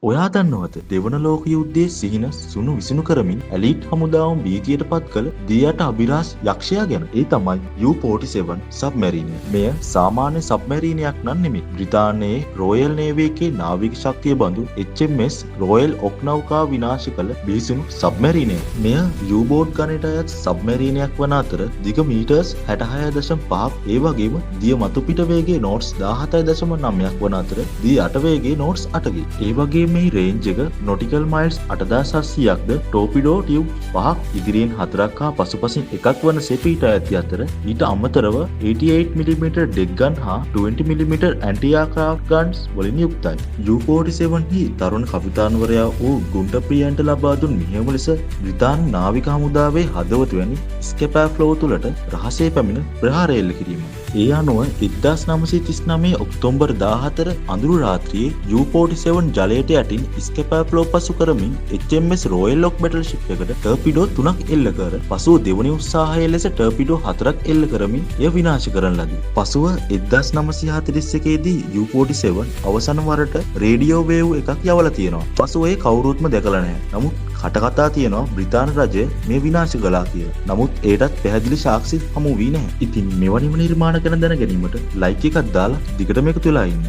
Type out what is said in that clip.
ඔයා දන්නවද දෙවන ලෝක යුද්ධයේ සිහින සුණු විසුණු කරමින් ඇලීට් හමුදාවම භීතියට පත් කළ දියට අභිරහස් යක්ෂයා ගැන. ඒ තමයි U-47 සබ්මැරීනය. මෙය සාමාන්‍ය සබ්මැරීනයක් නම් නෙමෙයි. බ්‍රිතාන්‍යයේ රොයල් නේවි එකේ නාවික ශක්තිය බඳු HMS රොයල් ඔක් නෞකාව විනාශ කළ බිහිසුණු සබ්මැරීනය. මෙය U-බෝට් ගණයට අයත් සබ්මැරීනයක් වන අතර දිග මීටර්ස් 66.5ක් ඒ වගේම දිය මතුපිට වේගය නෝට්ස් 17.9ක් වන අතර දිය යට වේගය නෝට්ස් 8කි. ඒ වගේ මේ රේන්ජ් එක නොටිකල් මයිල්ස් 8700ක්ද ටෝපිඩෝ ටියුබ් 5ක් ඉදිරියෙන් 4ක් හා පසුපසින් එකක් වන සෙපීට ඇති අතර ඊට අමතරව 88mm ඩෙක් ගන් හා 20mm ඇන්ටි එයාක්‍රාෆ්ට් ගන්ස් වලින් යුක්තයි. U-47 හි තරුණ කපිතාන්වරයා වූ ගුන්ටර් ප්‍රියන්ට ලබා දුන් මෙහෙයුම ලෙස බ්‍රිතාන්‍ය නාවික හමුදාවේ හදවත වැනි ස්කැපර් ෆ්ලෝ තුලට රහසේ පැමිණ ප්‍රහාරය එල්ල කිරීම. ඒ අනුව 1939 ඔක්තෝබර් 14 අඳුරු රාත්‍රියේ U-47 ජලයට යටින් ස්කැපර් ෆ්ලෝ පසු කරමින් HMS රොයල් ඔක් බැටල්ෂිප් එකට ටර්පිඩෝ 3ක් එල්ල කර පසුව දෙවනි උත්සාහය ලෙස ටර්පිඩෝ 4ක් එල්ල කරමින් එය විනාශ කරන ලදී. පසුව 1941 දී U-47 අවසන් වරට රේඩියෝ වේව් එකක් යවලා තියෙනවා. පසුව ඒ කවුරුත්ම දැකලා නැහැ. නමුත් කටකතා තියෙනවා බ්‍රිතාන්‍ය රජය මේ විනාශ කළා කියලා. නමුත් ඒටත් පැහැදිලි සාක්ෂි හමු වී නැහැ. ඉතින් මෙවැනිම නිර්මාණ ගැන දැන ගැනීමට ලයික් එකක් දාලා දිගටම එකතු වෙලා ඉන්න.